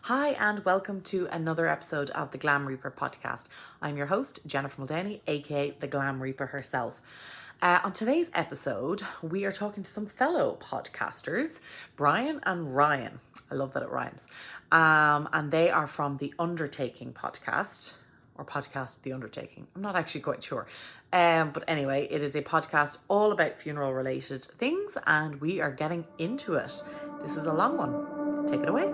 Hi, and welcome to another episode of the Glam Reaper podcast. I'm your host, Jennifer Muldowney, aka the Glam Reaper herself. On today's episode, we are talking to some fellow podcasters, Brian and Ryan. I love that it rhymes. And they are from the Undertaking podcast, or podcast The Undertaking. I'm not actually quite sure. But anyway, it is a podcast all about funeral related things, and we are getting into it. This is a long one. Take it away.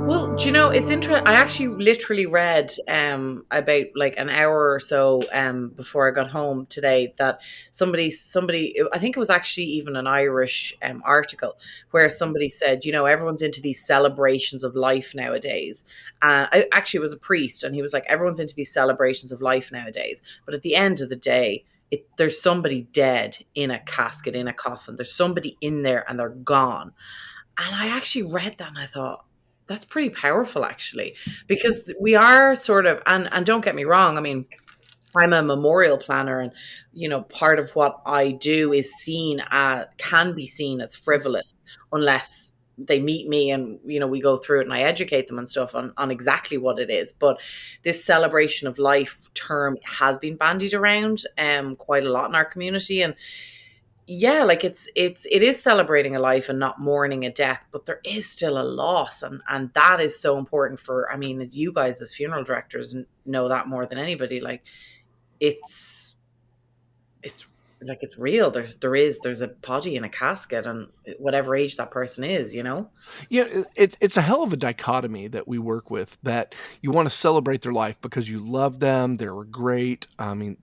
Well, do you know, it's interesting. I actually literally read about like an hour or so before I got home today that somebody I think it was actually even an Irish article where somebody said, everyone's into these celebrations of life nowadays. Actually, it was a priest, and he was like, everyone's into these celebrations of life nowadays, but at the end of the day, there's somebody dead in a casket, in a coffin. There's somebody in there, and they're gone. And I actually read that and I thought, that's pretty powerful actually, because we are sort of, and don't get me wrong, I mean, I'm a memorial planner, and part of what I do is can be seen as frivolous unless they meet me and we go through it and I educate them and stuff on exactly what it is. But this celebration of life term has been bandied around quite a lot in our community, and yeah, like it is celebrating a life and not mourning a death, but there is still a loss, and that is so important for, I mean, you guys as funeral directors know that more than anybody. Like it's it's like it's real. There's a body in a casket, and whatever age that person is. Yeah, it's a hell of a dichotomy that we work with, that you want to celebrate their life because you love them, they were great. I mean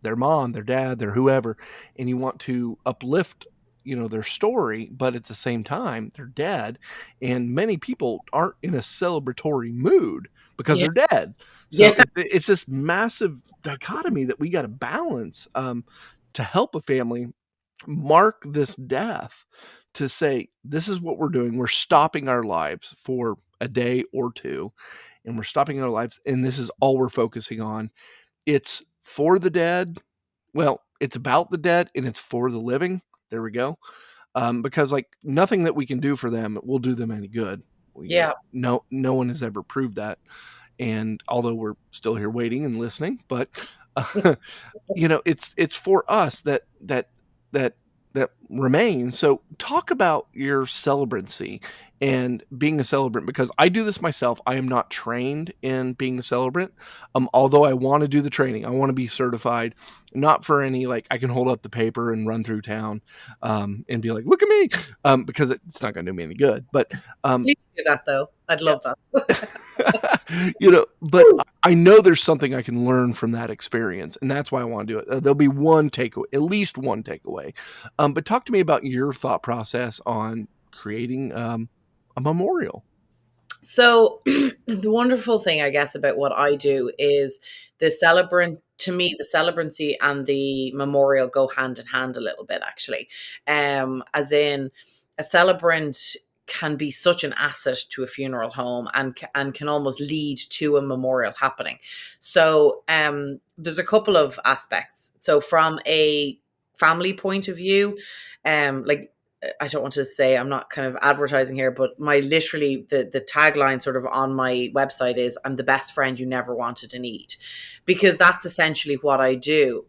their mom, their dad, their whoever, and you want to uplift their story, but at the same time they're dead, and many people aren't in a celebratory mood because Yeah. they're dead. So Yeah. it's this massive dichotomy that we got to balance to help a family mark this death, to say, this is what we're doing. We're stopping our lives for a day or two, and we're stopping our lives, and this is all we're focusing on. It's for the dead. Well, it's about the dead, and it's for the living. There we go. Because like nothing that we can do for them will do them any good. Yeah. No one has ever proved that. And although we're still here waiting and listening, but it's for us that that remain. So talk about your celebrancy and being a celebrant, because I do this myself. I am not trained in being a celebrant. Although I want to do the training, I want to be certified, not for any, like, I can hold up the paper and run through town, and be like, look at me, because it's not going to do me any good. But, Please do that though. I'd love that. but I know there's something I can learn from that experience, and that's why I want to do it. There'll be one takeaway, at least one takeaway. But talk to me about your thought process on creating a memorial. So the wonderful thing, I guess, about what I do is the celebrant. To me, the celebrancy and the memorial go hand in hand a little bit, actually. As in, a celebrant can be such an asset to a funeral home, and can almost lead to a memorial happening. So there's a couple of aspects. So from a family point of view, like, I don't want to say, I'm not kind of advertising here, but the tagline sort of on my website is, I'm the best friend you never wanted to need, because that's essentially what I do.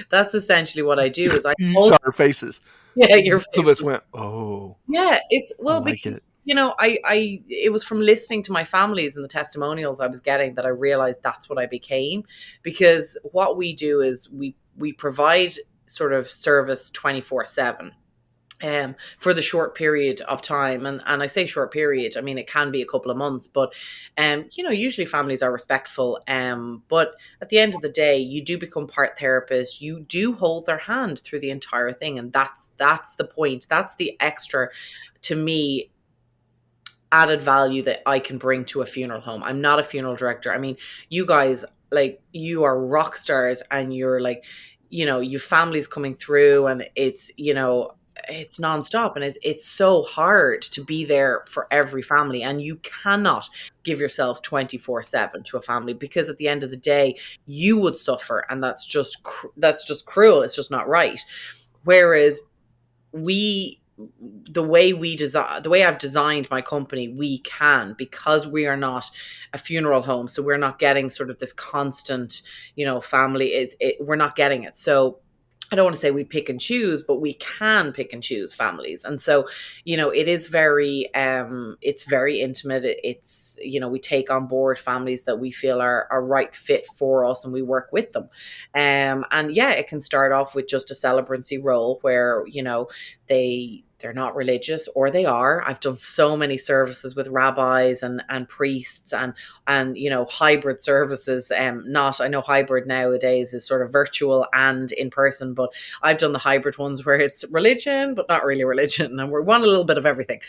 That's essentially what I do is I You hold, saw our faces. yeah, your Both of face. us went, oh, Yeah, it's, I well, like because it. I it was from listening to my families and the testimonials I was getting that I realized that's what I became. Because what we do is we provide sort of service 24/7 for the short period of time. And I say short period, I mean, it can be a couple of months, but, usually families are respectful. But at the end of the day, you do become part therapist. You do hold their hand through the entire thing. And that's the point. That's the extra, to me, added value that I can bring to a funeral home. I'm not a funeral director. I mean, you guys, like, you are rock stars, and you're like, you families coming through, and it's, it's nonstop, and it's so hard to be there for every family, and you cannot give yourselves 24/7 to a family, because at the end of the day you would suffer, and that's just cruel. It's just not right. Whereas we the way I've designed my company, we can, because we are not a funeral home, so we're not getting sort of this constant, family. We're not getting it. So I don't want to say we pick and choose, but we can pick and choose families. And so, it is it's very intimate. It's, we take on board families that we feel are a right fit for us, and we work with them. And yeah, it can start off with just a celebrancy role where, they're not religious, or they are. I've done so many services with rabbis and priests, and hybrid services. Not I know hybrid nowadays is sort of virtual and in person, but I've done the hybrid ones where it's religion but not really religion, and we want a little bit of everything.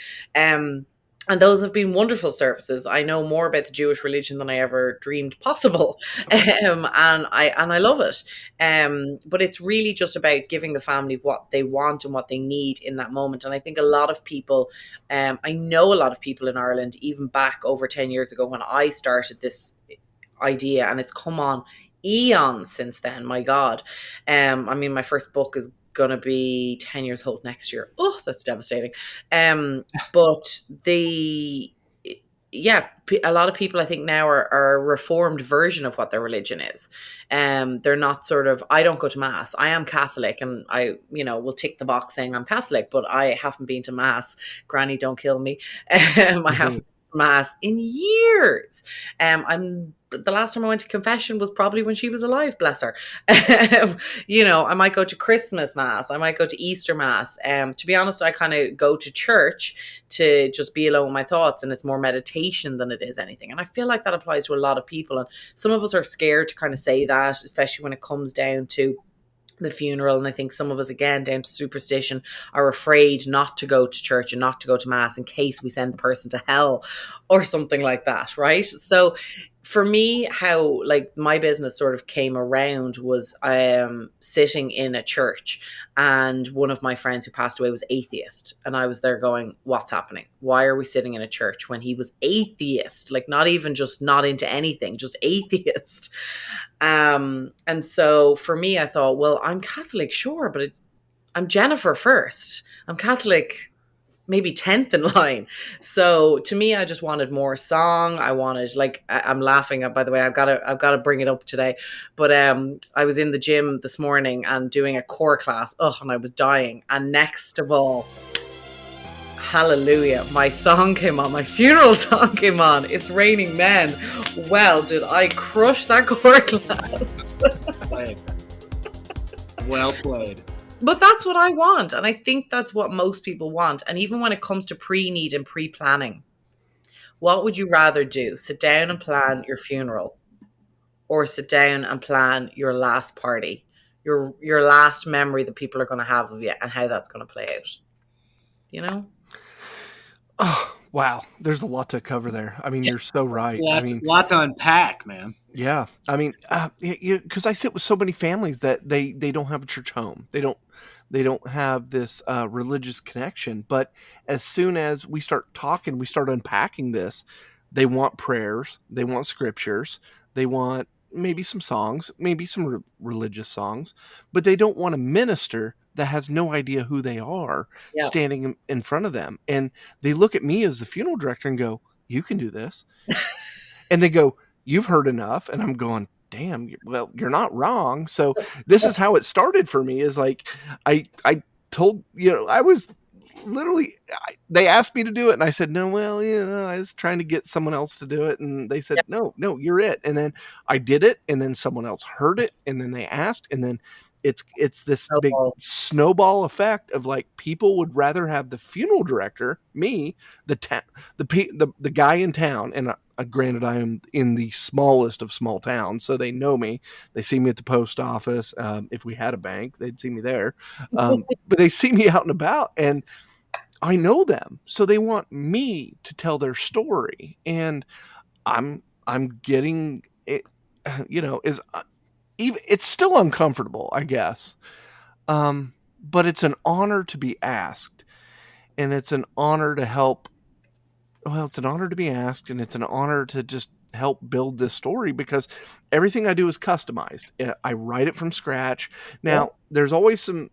And those have been wonderful services. I know more about the Jewish religion than I ever dreamed possible, and I love it. But it's really just about giving the family what they want and what they need in that moment. And I think a lot of people, I know a lot of people in Ireland, even back over 10 years ago when I started this idea, and it's come on eons since then. My God, my first book is gonna be 10 years old next year. Oh, that's devastating. But a lot of people I think now are a reformed version of what their religion is. They're not sort of, I don't go to mass. I am Catholic, and I, will tick the box saying I'm Catholic, but I haven't been to mass. Granny, don't kill me. I haven't been to mass in years. The last time I went to confession was probably when she was alive, bless her. I might go to Christmas mass, I might go to Easter mass. To be honest, I kind of go to church to just be alone with my thoughts, and it's more meditation than it is anything. And I feel like that applies to a lot of people, and some of us are scared to kind of say that, especially when it comes down to the funeral. And I think some of us, again, down to superstition, are afraid not to go to church and not to go to mass in case we send the person to hell or something like that, right? So for me, how like my business sort of came around was sitting in a church, and one of my friends who passed away was atheist, and I was there going, what's happening? Why are we sitting in a church when he was atheist? Like, not even just not into anything, just atheist. And so for me, I thought, well, I'm Catholic, sure, but I'm Jennifer first. I'm Catholic maybe 10th in line. So to me, I just wanted more song. I wanted, like, I'm laughing at, by the way, I've got to bring it up today, but I was in the gym this morning and doing a core class, and I was dying. And next of all, hallelujah, my song came on, my funeral song came on, It's Raining Men. Well, did I crush that core class? Well played. But that's what I want. And I think that's what most people want. And even when it comes to pre-need and pre-planning, what would you rather do? Sit down and plan your funeral, or sit down and plan your last party, your last memory that people are going to have of you, and how that's going to play out? Oh, wow. There's a lot to cover there. I mean, you're so right. Lots to unpack, man. Yeah. I mean, because I sit with so many families that they don't have a church home. They don't have this religious connection. But as soon as we start talking, we start unpacking this, they want prayers, they want scriptures, they want maybe some songs, maybe some religious songs, but they don't want a minister that has no idea who they are standing in front of them. And they look at me as the funeral director and go, you can do this. And they go, you've heard enough. And I'm going, damn, well, you're not wrong. So this is how it started for me, is like, I told, I was literally, they asked me to do it. And I said, no, well, I was trying to get someone else to do it. And they said, no, you're it. And then I did it. And then someone else heard it. And then they asked, and then it's this big snowball effect of, like, people would rather have the funeral director, me, the guy in town. And granted, I am in the smallest of small towns, so they know me. They see me at the post office. If we had a bank, they'd see me there. But they see me out and about, and I know them, so they want me to tell their story. And I'm getting it. It's still uncomfortable, I guess. but it's an honor to be asked, and it's an honor to help. Well, it's an honor to be asked, and it's an honor to just help build this story, because everything I do is customized. I write it from scratch. Now, there's always some,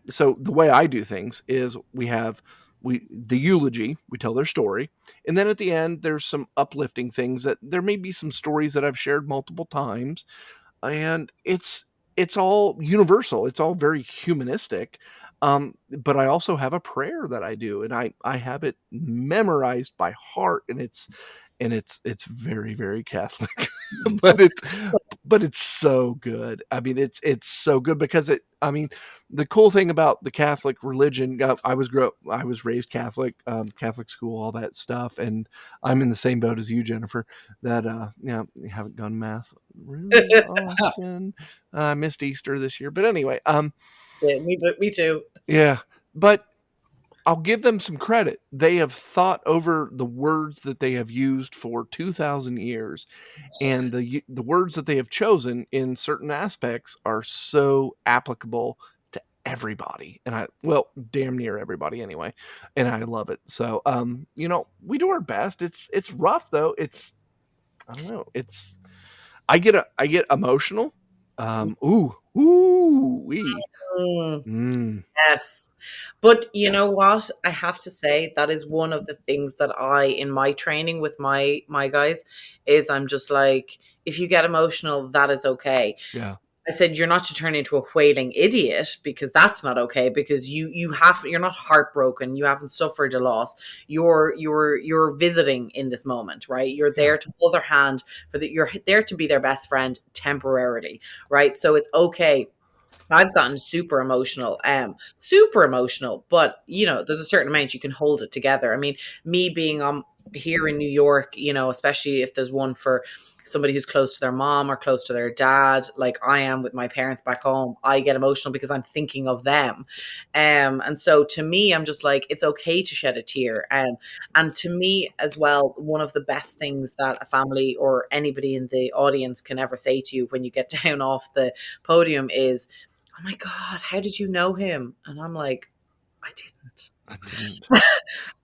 so the way I do things is the eulogy, we tell their story, and then at the end there's some uplifting things that there may be some stories that I've shared multiple times, and it's all universal. It's all very humanistic. But I also have a prayer that I do, and I have it memorized by heart, and it's very, very Catholic, but it's so good. I mean, it's so good because the cool thing about the Catholic religion, I was raised Catholic, Catholic school, all that stuff. And I'm in the same boat as you, Jennifer, that, you haven't gone to mass really often. I missed Easter this year, but anyway, Yeah, me too. yeah, but I'll give them some credit. They have thought over the words that they have used for 2,000 years, and the words that they have chosen in certain aspects are so applicable to everybody. And damn near everybody anyway. And I love it. So, we do our best. It's rough though. I don't know. I get emotional. Wee. Yes. But you know what? I have to say that is one of the things that in my training with my guys, is I'm just like, if you get emotional, that is okay. Yeah. I said, you're not to turn into a wailing idiot, because that's not okay, because you're not heartbroken. You haven't suffered a loss. You're visiting in this moment, right? You're there to hold their hand, you're there to be their best friend temporarily, right? So it's okay. I've gotten super emotional, but there's a certain amount you can hold it together. I mean, me being here in New York, especially if there's one for somebody who's close to their mom or close to their dad, like I am with my parents back home, I get emotional because I'm thinking of them. And so to me, I'm just like, it's okay to shed a tear. And to me as well, one of the best things that a family or anybody in the audience can ever say to you when you get down off the podium is, oh my God, how did you know him? And I'm like, I didn't.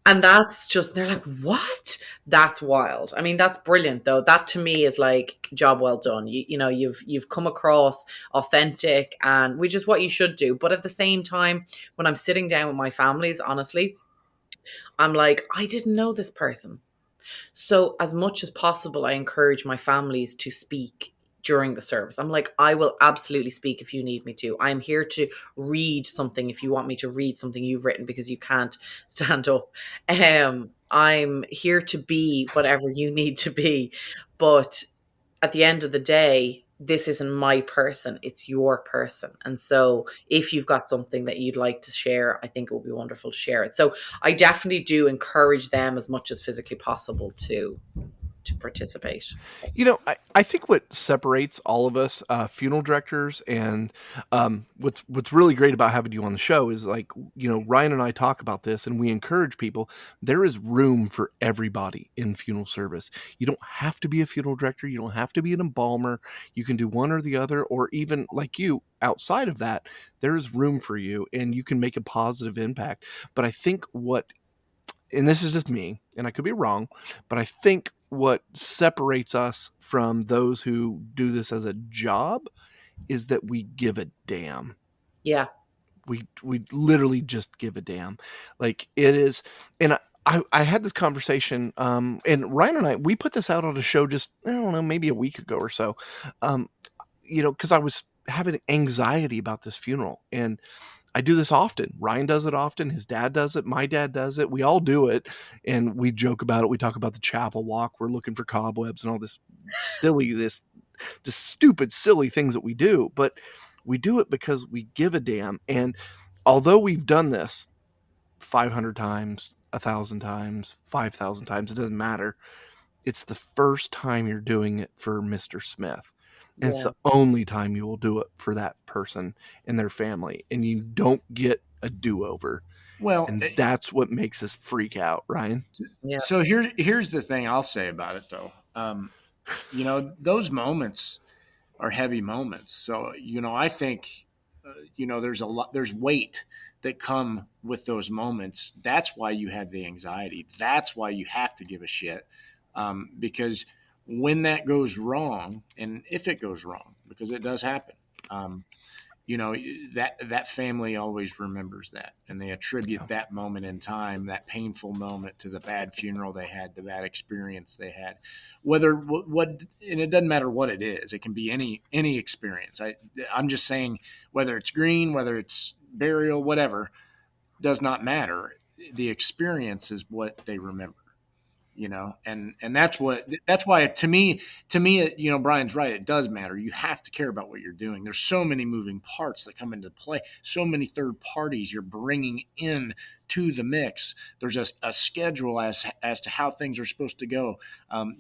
And that's just, they're like, what? That's wild. I mean, that's brilliant though. That to me is like, job well done. You've come across authentic, and which is what you should do. But at the same time, when I'm sitting down with my families, honestly, I'm like, I didn't know this person. So as much as possible, I encourage my families to speak during the service. I'm like, I will absolutely speak if you need me to. I'm here to read something if you want me to read something you've written because you can't stand up. I'm here to be whatever you need to be. But at the end of the day, this isn't my person, it's your person. And so if you've got something that you'd like to share, I think it would be wonderful to share it. So I definitely do encourage them as much as physically possible to participate. I think what separates all of us funeral directors, and what's really great about having you on the show is, like, Ryan and I talk about this, and we encourage people. There is room for everybody in funeral service. You don't have to be a funeral director. You don't have to be an embalmer. You can do one or the other, or even like you, outside of that, there is room for you, and you can make a positive impact. But I think and this is just me, and I could be wrong, but I think what separates us from those who do this as a job is that we give a damn. Yeah. We literally just give a damn. Like, it is. And I had this conversation, and Ryan and I, we put this out on a show just, I don't know, maybe a week ago or so, because I was having anxiety about this funeral, and I do this often. Ryan does it often. His dad does it. My dad does it. We all do it. And we joke about it. We talk about the chapel walk. We're looking for cobwebs and all this just stupid, silly things that we do. But we do it because we give a damn. And although we've done this 500 times, 1,000 times, 5,000 times, it doesn't matter. It's the first time you're doing it for Mr. Smith. And it's the only time you will do it for that person and their family. And you don't get a do-over. Well, and that's what makes us freak out, Ryan. Yeah. So here's the thing I'll say about it, though. Those moments are heavy moments. So, I think there's weight that come with those moments. That's why you have the anxiety. That's why you have to give a shit, because when that goes wrong, and if it goes wrong, because it does happen, that family always remembers that, and they attribute that moment in time, that painful moment, to the bad funeral they had, the bad experience they had. Whether what and it doesn't matter what it is. It can be any experience. I'm just saying, whether it's green, whether it's burial, whatever, does not matter. The experience is what they remember. And that's why to me, Brian's right. It does matter. You have to care about what you're doing. There's so many moving parts that come into play, so many third parties you're bringing in to the mix. There's a schedule as to how things are supposed to go.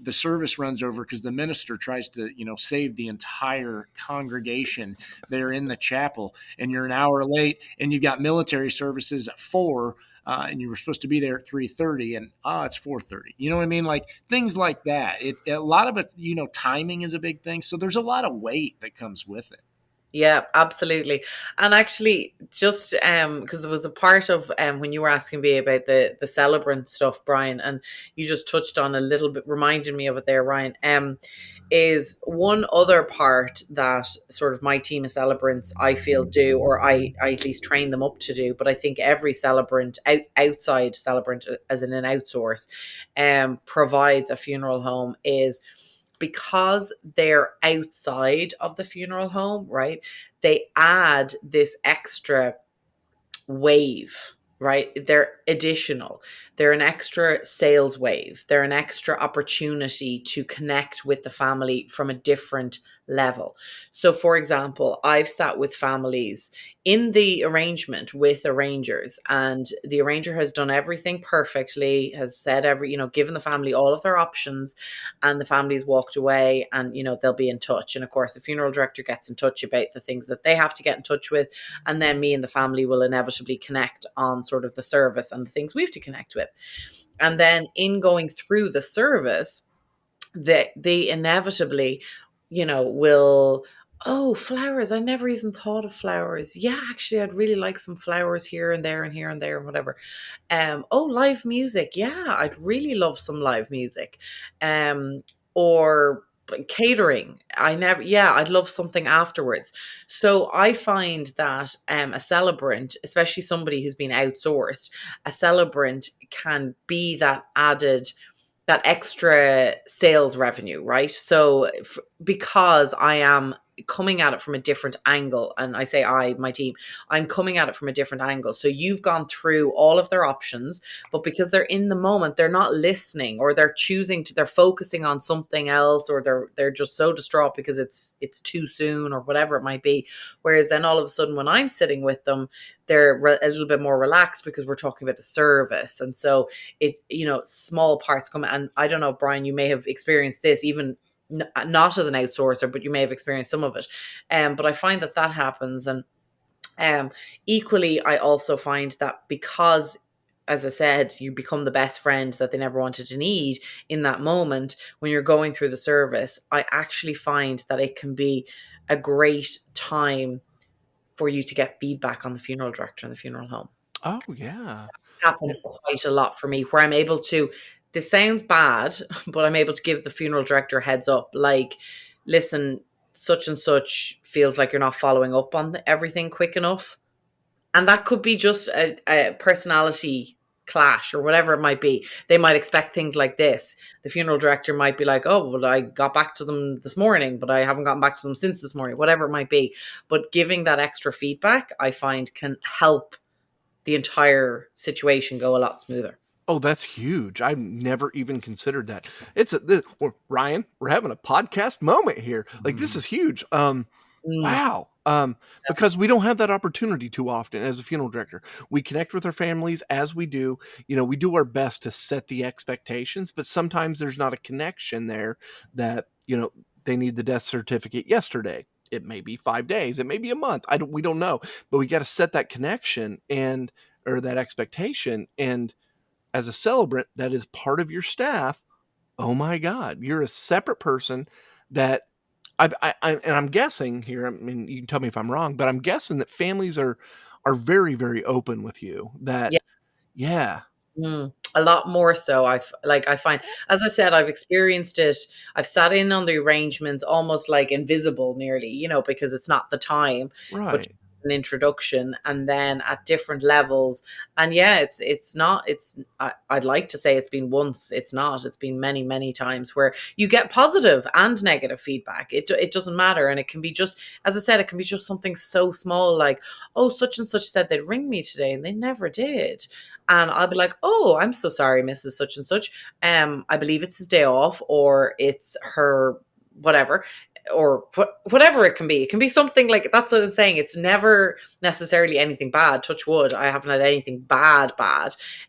The service runs over because the minister tries to, save the entire congregation there in the chapel, and you're an hour late, and you got military services at 4. And you were supposed to be there at 3:30, and it's 4:30. You know what I mean? Like things like that. A lot of it, timing is a big thing. So there's a lot of weight that comes with it. Yeah, absolutely. And actually, just because there was a part of when you were asking me about the celebrant stuff, Brian, and you just touched on a little bit, reminded me of it there, Ryan. Is one other part that sort of my team of celebrants, I feel, do, or I at least train them up to do, but I think every celebrant, outside celebrant, as in an outsource, provides a funeral home, is because they're outside of the funeral home, right? They add this extra wave, right? They're additional. They're an extra sales wave. They're an extra opportunity to connect with the family from a different level. So, for example, I've sat with families in the arrangement with arrangers, and the arranger has done everything perfectly, has said given the family all of their options, and the family's walked away, and, they'll be in touch. And of course, the funeral director gets in touch about the things that they have to get in touch with. And then me and the family will inevitably connect on sort of the service and the things we have to connect with. And then in going through the service, they inevitably, will, oh, flowers. I never even thought of flowers. Yeah, actually, I'd really like some flowers here and there and here and there and whatever. Oh, live music. Yeah, I'd really love some live music. Or catering. I'd love something afterwards. So I find that a celebrant, especially somebody who's been outsourced, a celebrant can be that extra sales revenue, right? So because I am coming at it from a different angle, and I say my team, I'm coming at it from a different angle. So you've gone through all of their options, but because they're in the moment, they're not listening, or they're they're focusing on something else, or they're just so distraught because it's too soon, or whatever it might be. Whereas then all of a sudden, when I'm sitting with them, they're a little bit more relaxed because we're talking about the service. And so small parts come. And I don't know, Brian, you may have experienced this, even not as an outsourcer, but you may have experienced some of it. But I find that happens. And equally, I also find that because, as I said, you become the best friend that they never wanted to need in that moment when you're going through the service, I actually find that it can be a great time for you to get feedback on the funeral director and the funeral home. Oh, yeah. It's happened quite a lot for me, where I'm able to, this sounds bad, but I'm able to give the funeral director a heads up, like, listen, such and such feels like you're not following up on everything quick enough. And that could be just a personality clash or whatever it might be. They might expect things like this. The funeral director might be like, oh, well, I got back to them this morning, but I haven't gotten back to them since this morning, whatever it might be. But giving that extra feedback, I find, can help the entire situation go a lot smoother. Oh, that's huge. I've never even considered that. Ryan, we're having a podcast moment here. Like, this is huge. Wow. Because we don't have that opportunity too often as a funeral director. We connect with our families as we do. We do our best to set the expectations, but sometimes there's not a connection there that, they need the death certificate yesterday. It may be 5 days. It may be a month. We don't know, but we got to set that connection or that expectation. And as a celebrant, that is part of your staff. Oh my God, you're a separate person that and I'm guessing here, I mean, you can tell me if I'm wrong, but I'm guessing that families are very, very open with you. That, Yeah. yeah, A lot more so. I find, as I said, I've experienced it. I've sat in on the arrangements almost like invisible nearly, because it's not the time, but right. an introduction and then at different levels. And yeah, I'd like to say it's been once. It's not. It's been many, many times where you get positive and negative feedback. It doesn't matter. And it can be just, as I said, it can be just something so small like, oh, such and such said they'd ring me today and they never did. And I'll be like, oh, I'm so sorry, Mrs. Such and Such. I believe it's his day off, or it's her whatever, or whatever it can be. It can be something like, that's what I'm saying. It's never necessarily anything bad. Touch wood, I haven't had anything bad.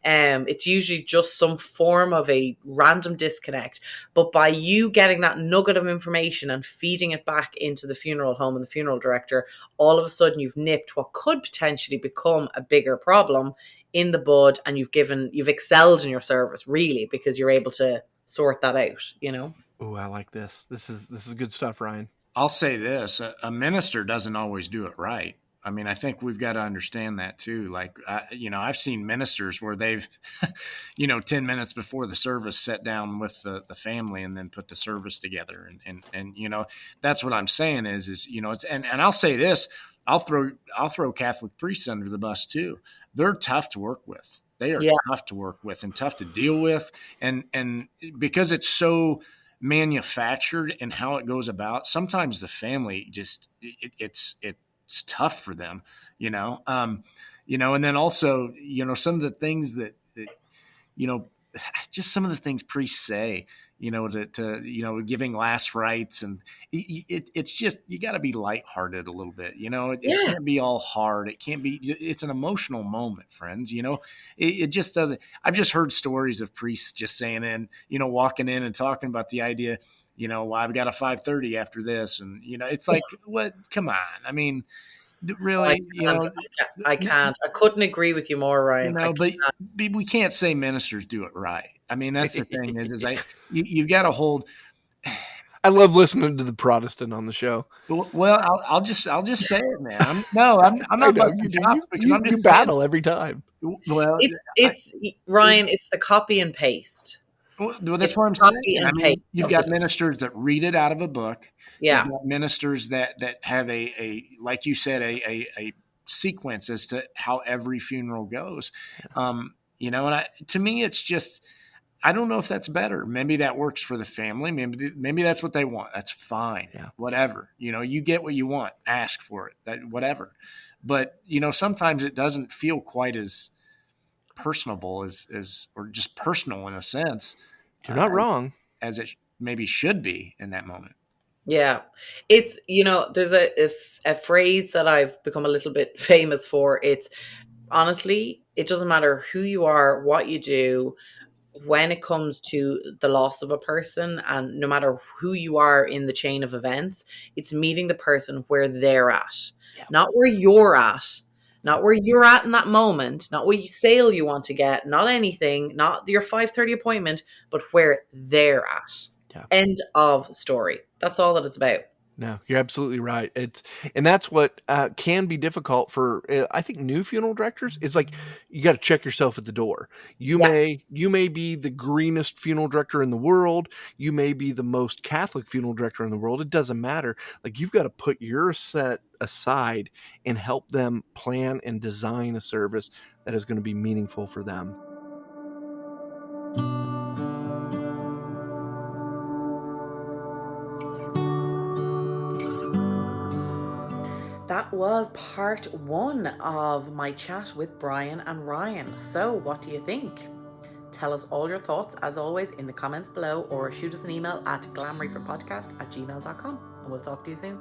It's usually just some form of a random disconnect. But by you getting that nugget of information and feeding it back into the funeral home and the funeral director, all of a sudden you've nipped what could potentially become a bigger problem in the bud, and you've excelled in your service, really, because you're able to sort that out. Oh, I like this. This is good stuff, Ryan. I'll say this: a minister doesn't always do it right. I mean, I think we've got to understand that too. Like, I've seen ministers where they've, 10 minutes before the service, sat down with the family and then put the service together. And that's what I'm saying is it's, and I'll say this: I'll throw Catholic priests under the bus too. They're tough to work with. They are tough to work with and tough to deal with. And because it's so manufactured and how it goes about, sometimes the family just, it's tough for them, and then also, some of the things that just some of the things priests say, to giving last rites, and it's just, you got to be lighthearted a little bit. It can't be all hard. It can't be. It's an emotional moment, friends. It just doesn't. I've just heard stories of priests just saying, and walking in and talking about the idea. Well, I've got a 5:30 after this, and it's like, what? Come on. I mean, really, I can't. I couldn't agree with you more, Ryan. but we can't say ministers do it right. I mean, that's the thing you've got to hold. I love listening to the Protestant on the show. Well, I'll just say it, man. I'm not about to shop because I'm just you battle every time. Well, it's Ryan. It's the copy and paste. Well, that's what I'm saying. I mean, you've got ministers that read it out of a book. Yeah. You've got ministers that have a like you said, a sequence as to how every funeral goes. And to me, it's just, I don't know if that's better. Maybe that works for the family. Maybe that's what they want. That's fine. Yeah. Whatever. You get what you want. Ask for it. Whatever. But sometimes it doesn't feel quite as personable as or just personal in a sense. You're not wrong. As it maybe should be in that moment. Yeah. It's, there's a phrase that I've become a little bit famous for. It's, honestly, it doesn't matter who you are, what you do, when it comes to the loss of a person, and no matter who you are in the chain of events, it's meeting the person where they're at, not where you're at. Not where you're at in that moment, not what sale you want to get, not anything, not your 5:30 appointment, but where they're at. Yeah. End of story. That's all that it's about. No, you're absolutely right. And that's what can be difficult for, I think, new funeral directors. It's like, you got to check yourself at the door. You may be the greenest funeral director in the world. You may be the most Catholic funeral director in the world. It doesn't matter. Like, you've got to put your set aside and help them plan and design a service that is going to be meaningful for them. That was part 1 of my chat with Brian and Ryan. So what do you think? Tell us all your thoughts, as always, in the comments below, or shoot us an email at glamreaperpodcast@gmail.com, and we'll talk to you soon.